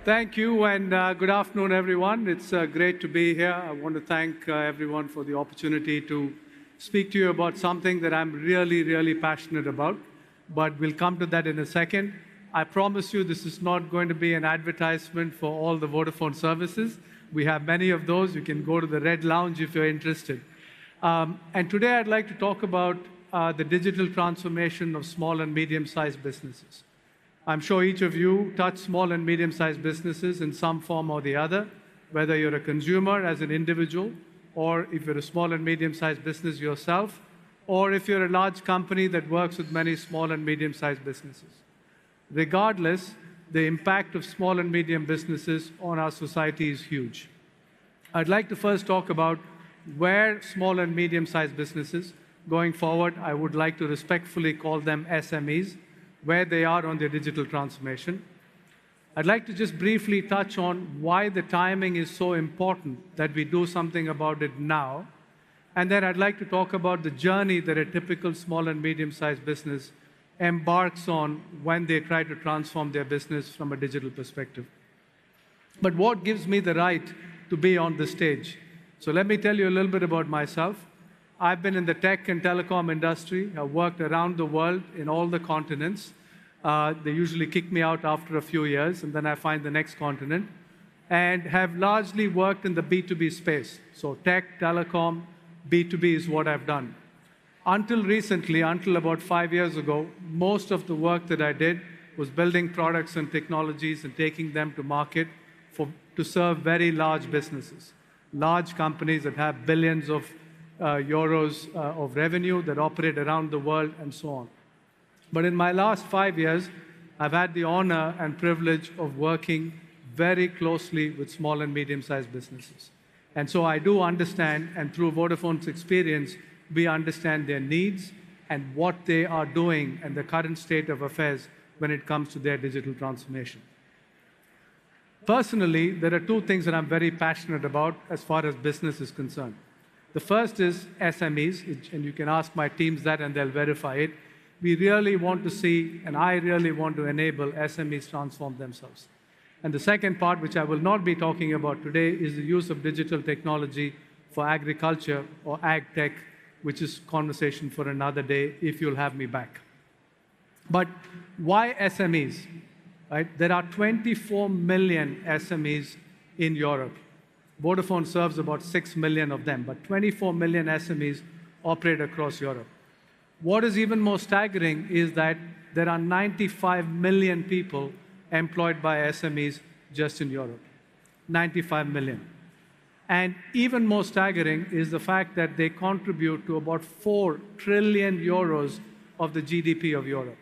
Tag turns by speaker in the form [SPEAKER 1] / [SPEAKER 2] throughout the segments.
[SPEAKER 1] Thank you, and good afternoon, everyone. It's great to be here. I want to thank everyone for the opportunity to speak to you about something that I'm really, really passionate about, but we'll come to that in a second. I promise you this is not going to be an advertisement for all the Vodafone services. We have many of those. You can go to the Red Lounge if you're interested. And today I'd like to talk about the digital transformation of small and medium-sized businesses. I'm sure each of you touch small and medium-sized businesses in some form or the other, whether you're a consumer as an individual, or if you're a small and medium-sized business yourself, or if you're a large company that works with many small and medium-sized businesses. Regardless, the impact of small and medium businesses on our society is huge. I'd like to first talk about where small and medium-sized businesses, going forward, I would like to respectfully call them SMEs, where they are on their digital transformation. I'd like to just briefly touch on why the timing is so important that we do something about it now. And then I'd like to talk about the journey that a typical small and medium-sized business embarks on when they try to transform their business from a digital perspective. But what gives me the right to be on the stage? So let me tell you a little bit about myself. I've been in the tech and telecom industry. I've worked around the world in all the continents. They usually kick me out after a few years, and then I find the next continent, and have largely worked in the B2B space. So tech, telecom, B2B is what I've done. Until recently, until about 5 years ago, most of the work that I did was building products and technologies and taking them to market to serve very large businesses, large companies that have billions of euros of revenue that operate around the world and so on. But in my last 5 years, I've had the honor and privilege of working very closely with small and medium-sized businesses. And so I do understand, and through Vodafone's experience, we understand their needs and what they are doing and the current state of affairs when it comes to their digital transformation. Personally, there are two things that I'm very passionate about as far as business is concerned. The first is SMEs, and you can ask my teams that and they'll verify it. We really want to see, and I really want to enable SMEs transform themselves. And the second part, which I will not be talking about today, is the use of digital technology for agriculture or ag tech, which is conversation for another day if you'll have me back. But why SMEs? Right? There are 24 million SMEs in Europe. Vodafone serves about 6 million of them, but 24 million SMEs operate across Europe. What is even more staggering is that there are 95 million people employed by SMEs just in Europe. 95 million. And even more staggering is the fact that they contribute to about 4 trillion euros of the GDP of Europe.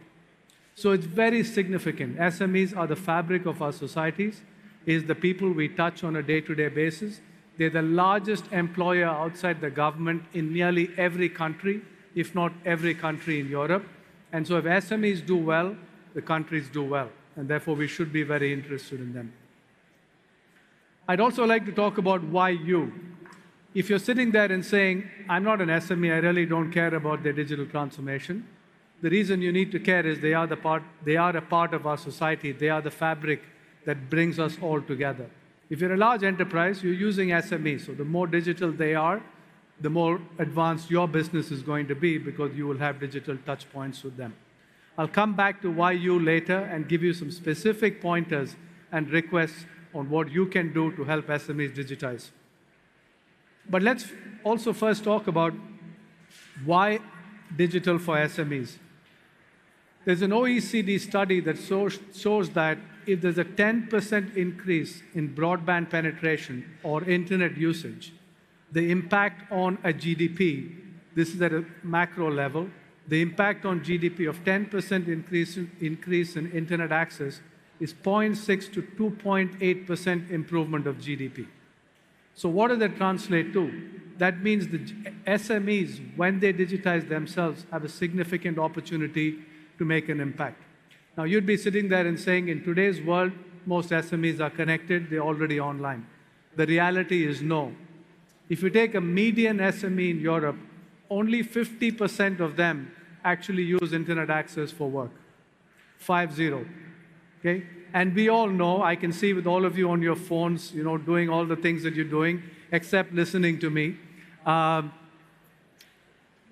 [SPEAKER 1] So it's very significant. SMEs are the fabric of our societies, is the people we touch on a day-to-day basis. They're the largest employer outside the government in nearly every country, if not every country in Europe. And so if SMEs do well, the countries do well. And therefore, we should be very interested in them. I'd also like to talk about why you. If you're sitting there and saying, I'm not an SME, I really don't care about their digital transformation, the reason you need to care is they are a part of our society. They are the fabric that brings us all together. If you're a large enterprise, you're using SMEs. So the more digital they are, the more advanced your business is going to be because you will have digital touch points with them. I'll come back to why you later and give you some specific pointers and requests on what you can do to help SMEs digitize. But let's also first talk about why digital for SMEs. There's an OECD study that shows that if there's a 10% increase in broadband penetration or internet usage, the impact on a GDP, this is at a macro level, the impact on GDP of 10% increase in internet access is 0.6 to 2.8% improvement of GDP. So what does that translate to? That means the SMEs, when they digitize themselves, have a significant opportunity to make an impact. Now, you'd be sitting there and saying, in today's world, most SMEs are connected, they're already online. The reality is no. If you take a median SME in Europe, only 50% of them actually use internet access for work. 50. Okay? And we all know, I can see with all of you on your phones, doing all the things that you're doing, except listening to me.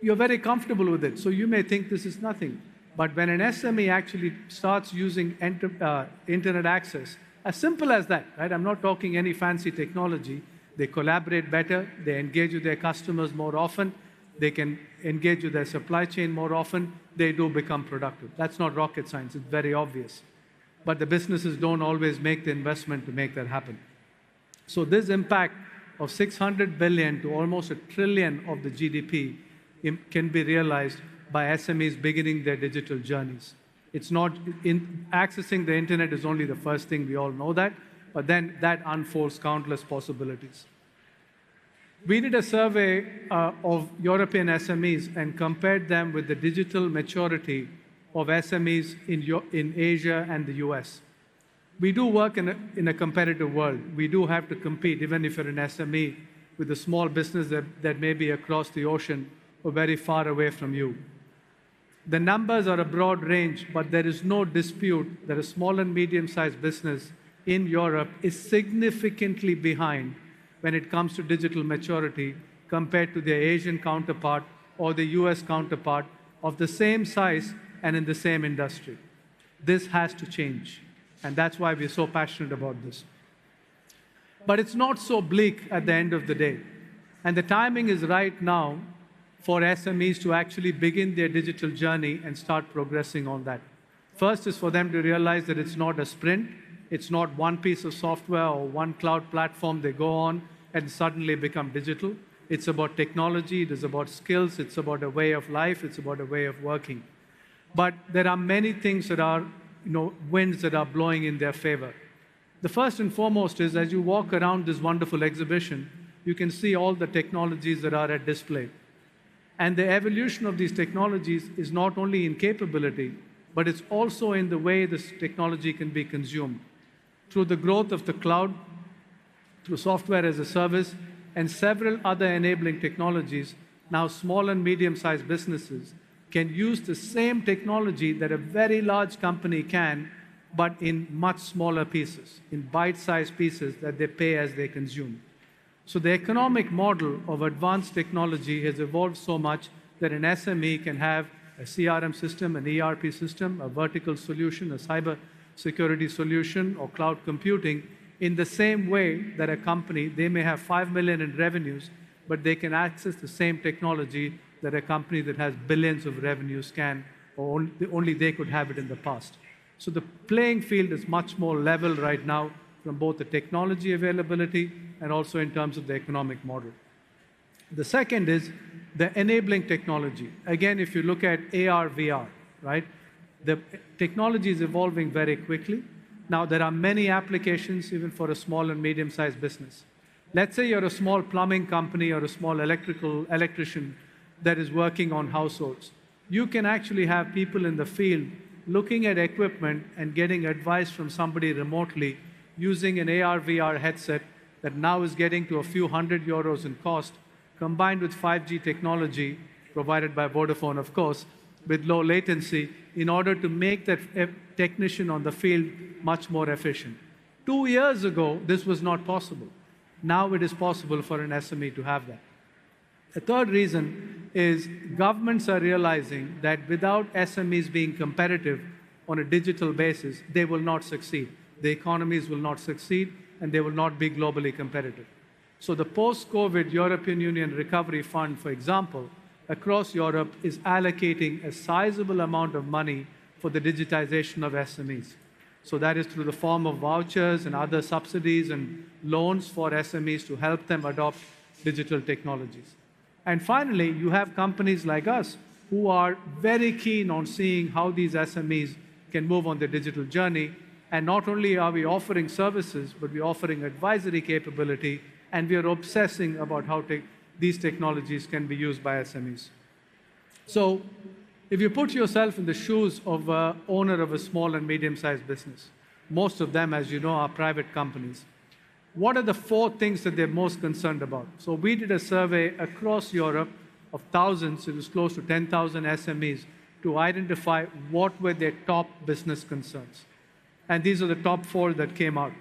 [SPEAKER 1] You're very comfortable with it, so you may think this is nothing. But when an SME actually starts using internet access, as simple as that, right? I'm not talking any fancy technology. They collaborate better, they engage with their customers more often, they can engage with their supply chain more often, they do become productive. That's not rocket science, it's very obvious. But the businesses don't always make the investment to make that happen. So this impact of 600 billion to almost $1 trillion of the GDP can be realized by SMEs beginning their digital journeys. It's not, accessing the internet is only the first thing, we all know that, but then that unfolds countless possibilities. We did a survey of European SMEs and compared them with the digital maturity of SMEs in Asia and the US. We do work in a competitive world. We do have to compete, even if you're an SME, with a small business that may be across the ocean or very far away from you. The numbers are a broad range, but there is no dispute that a small and medium-sized business in Europe is significantly behind when it comes to digital maturity compared to their Asian counterpart or the US counterpart of the same size and in the same industry. This has to change, and that's why we're so passionate about this. But it's not so bleak at the end of the day, and the timing is right now for SMEs to actually begin their digital journey and start progressing on that. First is for them to realize that it's not a sprint, it's not one piece of software or one cloud platform they go on and suddenly become digital. It's about technology, it is about skills, it's about a way of life, it's about a way of working. But there are many things that are, winds that are blowing in their favor. The first and foremost is, as you walk around this wonderful exhibition, you can see all the technologies that are at display. And the evolution of these technologies is not only in capability, but it's also in the way this technology can be consumed. Through the growth of the cloud, through software as a service, and several other enabling technologies, now small and medium-sized businesses can use the same technology that a very large company can, but in much smaller pieces, in bite-sized pieces that they pay as they consume. So the economic model of advanced technology has evolved so much that an SME can have a CRM system, an ERP system, a vertical solution, a cyber security solution, or cloud computing in the same way that a company, they may have 5 million in revenues, but they can access the same technology that a company that has billions of revenues can, or only they could have it in the past. So the playing field is much more level right now from both the technology availability and also in terms of the economic model. The second is the enabling technology. Again, if you look at AR, VR, right? The technology is evolving very quickly. Now, there are many applications even for a small and medium-sized business. Let's say you're a small plumbing company or a small electrician that is working on households. You can actually have people in the field looking at equipment and getting advice from somebody remotely using an AR, VR headset that now is getting to a few €100 in cost, combined with 5G technology provided by Vodafone, of course, with low latency, in order to make that technician on the field much more efficient. 2 years ago, this was not possible. Now it is possible for an SME to have that. The third reason is governments are realizing that without SMEs being competitive on a digital basis, they will not succeed. The economies will not succeed, and they will not be globally competitive. So the post-COVID European Union Recovery Fund, for example, across Europe is allocating a sizable amount of money for the digitization of SMEs. So that is through the form of vouchers and other subsidies and loans for SMEs to help them adopt digital technologies. And finally, you have companies like us who are very keen on seeing how these SMEs can move on their digital journey. And not only are we offering services, but we're offering advisory capability, and we are obsessing about how these technologies can be used by SMEs. So if you put yourself in the shoes of an owner of a small and medium-sized business, most of them, as you know, are private companies. What are the 4 things that they're most concerned about? So we did a survey across Europe of thousands, it was close to 10,000 SMEs, to identify what were their top business concerns. And these are the top 4 that came out.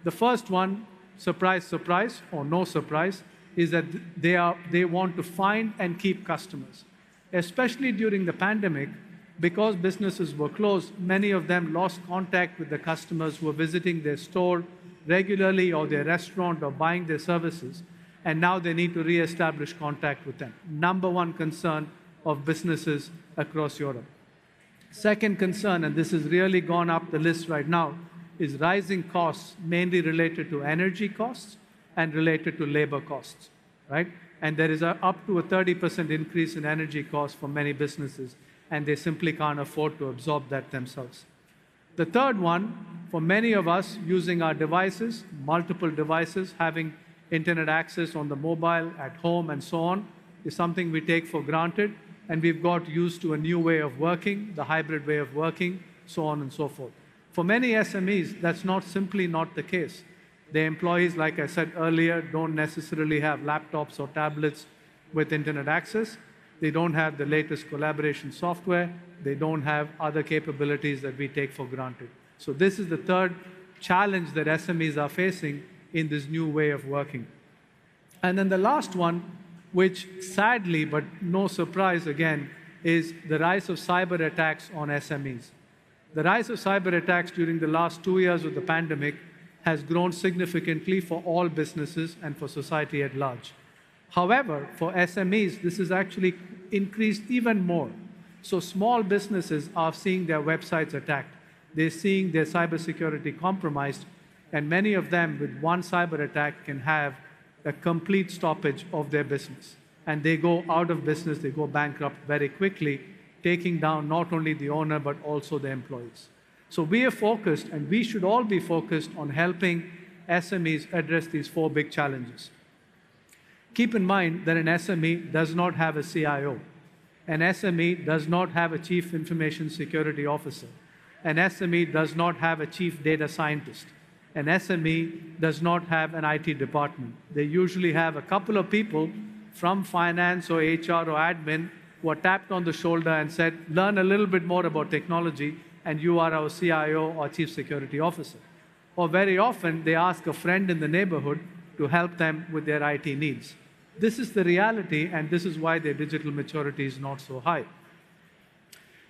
[SPEAKER 1] The first one, surprise, surprise, or no surprise, is that they want to find and keep customers. Especially during the pandemic, because businesses were closed, many of them lost contact with the customers who were visiting their store regularly or their restaurant or buying their services, and now they need to reestablish contact with them. Number 1 concern of businesses across Europe. Second concern, and this has really gone up the list right now, is rising costs, mainly related to energy costs and related to labor costs, right? And there is up to a 30% increase in energy costs for many businesses, and they simply can't afford to absorb that themselves. The third one, for many of us using our devices, multiple devices, having internet access on the mobile, at home, and so on, is something we take for granted, and we've got used to a new way of working, the hybrid way of working, so on and so forth. For many SMEs, that's simply not the case. Their employees, like I said earlier, don't necessarily have laptops or tablets with internet access. They don't have the latest collaboration software. They don't have other capabilities that we take for granted. So this is the third challenge that SMEs are facing in this new way of working. And then the last one, which sadly, but no surprise again, is the rise of cyber attacks on SMEs. The rise of cyber attacks during the last 2 years of the pandemic has grown significantly for all businesses and for society at large. However, for SMEs, this has actually increased even more. So small businesses are seeing their websites attacked. They're seeing their cybersecurity compromised, and many of them with one cyber attack can have a complete stoppage of their business. And they go out of business, they go bankrupt very quickly, taking down not only the owner, but also the employees. So we are focused, and we should all be focused on helping SMEs address these 4 big challenges. Keep in mind that an SME does not have a CIO. An SME does not have a Chief Information Security Officer. An SME does not have a Chief Data Scientist. An SME does not have an IT department. They usually have a couple of people from finance or HR or admin who are tapped on the shoulder and said, learn a little bit more about technology, and you are our CIO or Chief Security Officer. Or very often, they ask a friend in the neighborhood to help them with their IT needs. This is the reality, and this is why their digital maturity is not so high.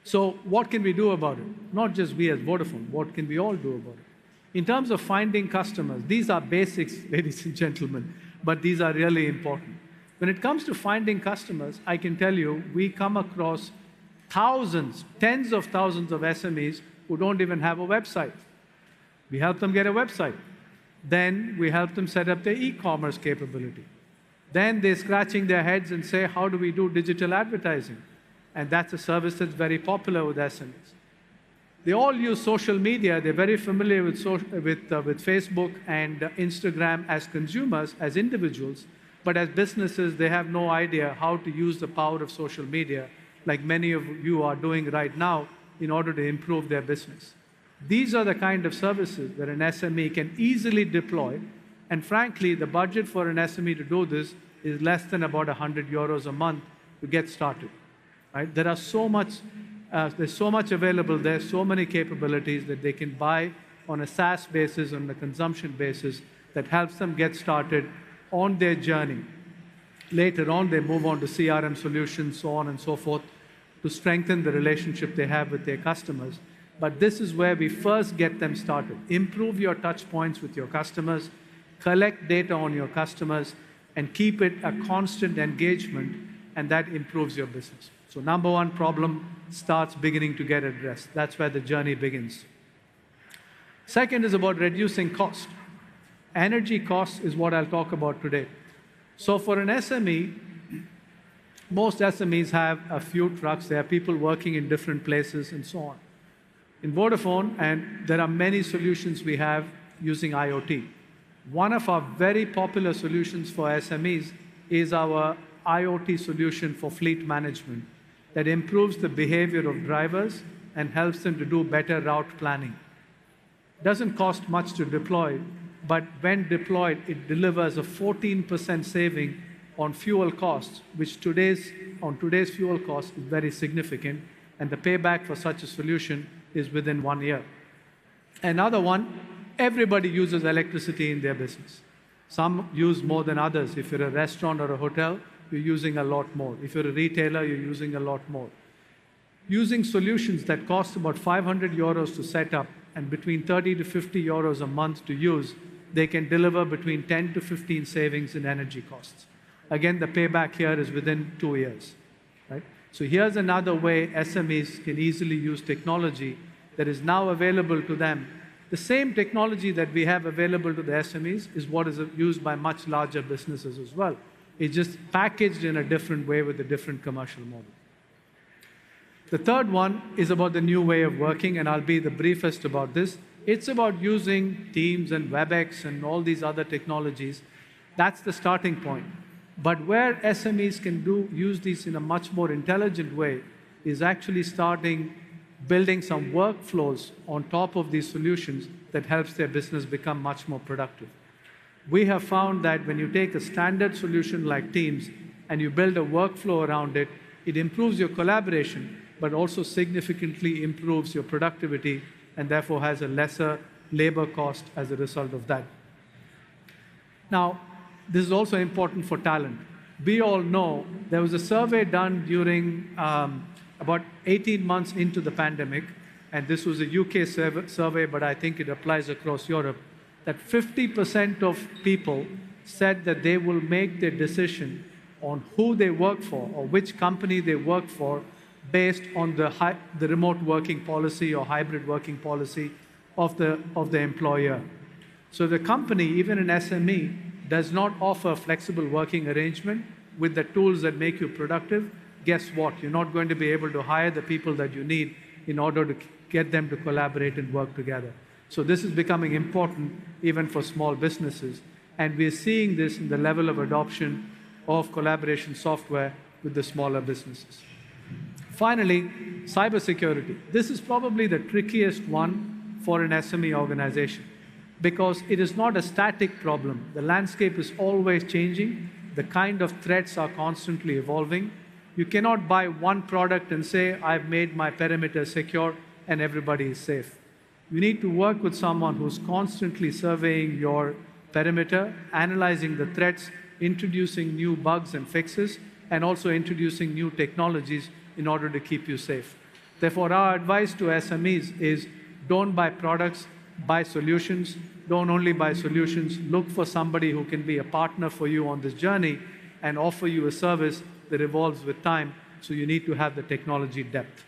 [SPEAKER 1] So what can we do about it? Not just we as Vodafone, what can we all do about it? In terms of finding customers, these are basics, ladies and gentlemen, but these are really important. When it comes to finding customers, I can tell you, we come across thousands, tens of thousands of SMEs who don't even have a website. We help them get a website. Then we help them set up their e-commerce capability. Then they're scratching their heads and say, how do we do digital advertising? And that's a service that's very popular with SMEs. They all use social media. They're very familiar with Facebook and Instagram as consumers, as individuals, but as businesses, they have no idea how to use the power of social media, like many of you are doing right now, in order to improve their business. These are the kind of services that an SME can easily deploy, and frankly, the budget for an SME to do this is less than about 100 euros a month to get started. Right? There's so much available there, so many capabilities that they can buy on a SaaS basis, on a consumption basis, that helps them get started on their journey. Later on, they move on to CRM solutions, so on and so forth, to strengthen the relationship they have with their customers. But this is where we first get them started. Improve your touch points with your customers, collect data on your customers, and keep it a constant engagement, and that improves your business. So number 1 problem starts beginning to get addressed. That's where the journey begins. Second is about reducing cost. Energy costs is what I'll talk about today. So for an SME, most SMEs have a few trucks. There are people working in different places and so on. In Vodafone, and there are many solutions we have using IoT. One of our very popular solutions for SMEs is our IoT solution for fleet management that improves the behavior of drivers and helps them to do better route planning. It doesn't cost much to deploy, but when deployed, it delivers a 14% saving on fuel costs, which on today's fuel costs is very significant, and the payback for such a solution is within 1 year. Another one, everybody uses electricity in their business. Some use more than others. If you're a restaurant or a hotel, you're using a lot more. If you're a retailer, you're using a lot more. Using solutions that cost about 500 euros to set up and between 30 to 50 euros a month to use, they can deliver between 10 to 15 savings in energy costs. Again, the payback here is within 2 years. Right? So here's another way SMEs can easily use technology that is now available to them. The same technology that we have available to the SMEs is what is used by much larger businesses as well. It's just packaged in a different way with a different commercial model. The third one is about the new way of working, and I'll be the briefest about this. It's about using Teams and WebEx and all these other technologies. That's the starting point. But where SMEs can use these in a much more intelligent way is actually building some workflows on top of these solutions that helps their business become much more productive. We have found that when you take a standard solution like Teams and you build a workflow around it, it improves your collaboration, but also significantly improves your productivity and therefore has a lesser labor cost as a result of that. Now, this is also important for talent. We all know there was a survey done during about 18 months into the pandemic, and this was a UK survey, but I think it applies across Europe, that 50% of people said that they will make their decision on who they work for or which company they work for based on the remote working policy or hybrid working policy of the employer. So the company, even an SME, does not offer a flexible working arrangement with the tools that make you productive. Guess what? You're not going to be able to hire the people that you need in order to get them to collaborate and work together. So this is becoming important even for small businesses. And we're seeing this in the level of adoption of collaboration software with the smaller businesses. Finally, cybersecurity. This is probably the trickiest one for an SME organization because it is not a static problem. The landscape is always changing. The kind of threats are constantly evolving. You cannot buy one product and say, I've made my perimeter secure and everybody is safe. You need to work with someone who's constantly surveying your perimeter, analyzing the threats, introducing new bugs and fixes, and also introducing new technologies in order to keep you safe. Therefore, our advice to SMEs is don't buy products, buy solutions. Don't only buy solutions, look for somebody who can be a partner for you on this journey and offer you a service that evolves with time, so you need to have the technology depth.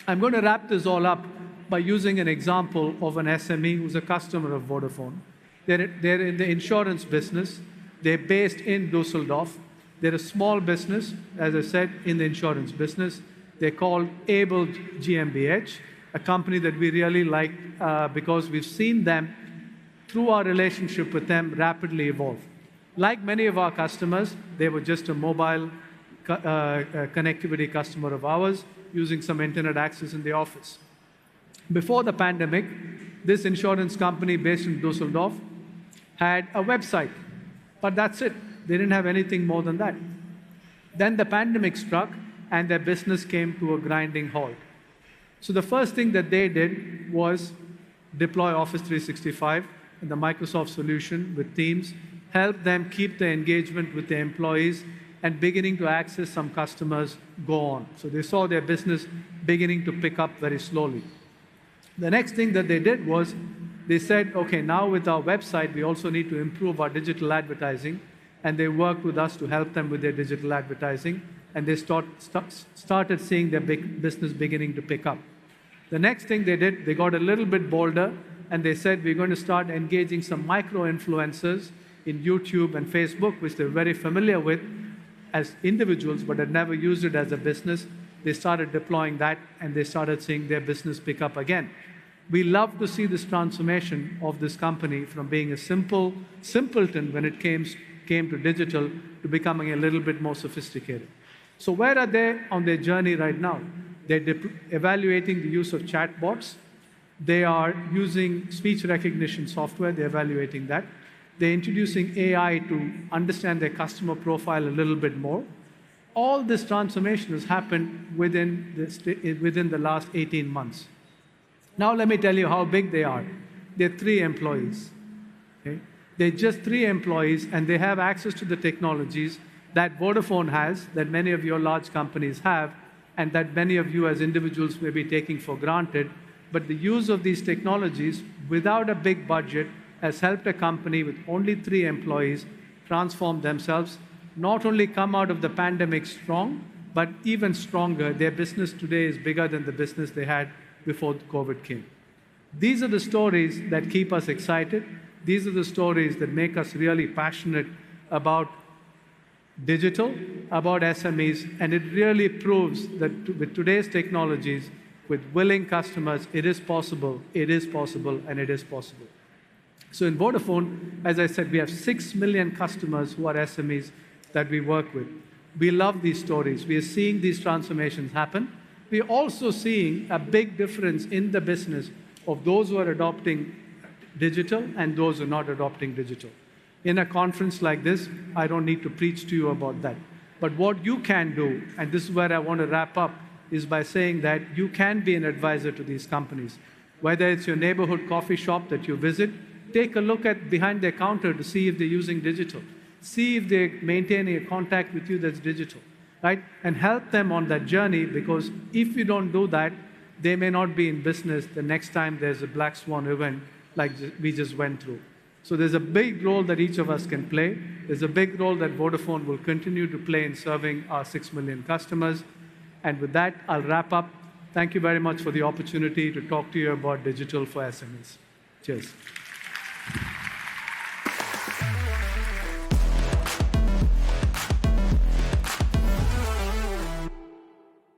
[SPEAKER 1] I'm going to wrap this all up by using an example of an SME who's a customer of Vodafone. They're in the insurance business. They're based in Düsseldorf. They're a small business, as I said, in the insurance business. They're called Abled GmbH, a company that we really like because we've seen them, through our relationship with them, rapidly evolve. Like many of our customers, they were just a mobile connectivity customer of ours, using some internet access in the office. Before the pandemic, this insurance company based in Düsseldorf had a website, but that's it. They didn't have anything more than that. Then the pandemic struck, and their business came to a grinding halt. So the first thing that they did was deploy Office 365 and the Microsoft solution with Teams, help them keep the engagement with their employees, and beginning to access some customers go on. So they saw their business beginning to pick up very slowly. The next thing that they did was they said, okay, now with our website, we also need to improve our digital advertising, and they worked with us to help them with their digital advertising, and they started seeing their business beginning to pick up. The next thing they did, they got a little bit bolder, and they said, we're going to start engaging some micro-influencers in YouTube and Facebook, which they're very familiar with as individuals, but had never used it as a business. They started deploying that, and they started seeing their business pick up again. We love to see this transformation of this company from being a simpleton when it came to digital to becoming a little bit more sophisticated. So where are they on their journey right now? They're evaluating the use of chatbots. They are using speech recognition software. They're evaluating that. They're introducing AI to understand their customer profile a little bit more. All this transformation has happened within the last 18 months. Now let me tell you how big they are. They're 3 employees. Okay? They're just 3 employees, and they have access to the technologies that Vodafone has, that many of your large companies have, and that many of you as individuals may be taking for granted. But the use of these technologies without a big budget has helped a company with only 3 employees transform themselves, not only come out of the pandemic strong, but even stronger. Their business today is bigger than the business they had before COVID came. These are the stories that keep us excited. These are the stories that make us really passionate about digital, about SMEs, and it really proves that with today's technologies, with willing customers, it is possible, and it is possible. So in Vodafone, as I said, we have 6 million customers who are SMEs that we work with. We love these stories. We are seeing these transformations happen. We're also seeing a big difference in the business of those who are adopting digital and those who are not adopting digital. In a conference like this, I don't need to preach to you about that. But what you can do, and this is where I want to wrap up, is by saying that you can be an advisor to these companies. Whether it's your neighborhood coffee shop that you visit, take a look at behind their counter to see if they're using digital. See if they're maintaining a contact with you that's digital, right? And help them on that journey, because if you don't do that, they may not be in business the next time there's a black swan event like we just went through. So there's a big role that each of us can play. There's a big role that Vodafone will continue to play in serving our 6 million customers. And with that, I'll wrap up. Thank you very much for the opportunity to talk to you about digital for SMEs. Cheers.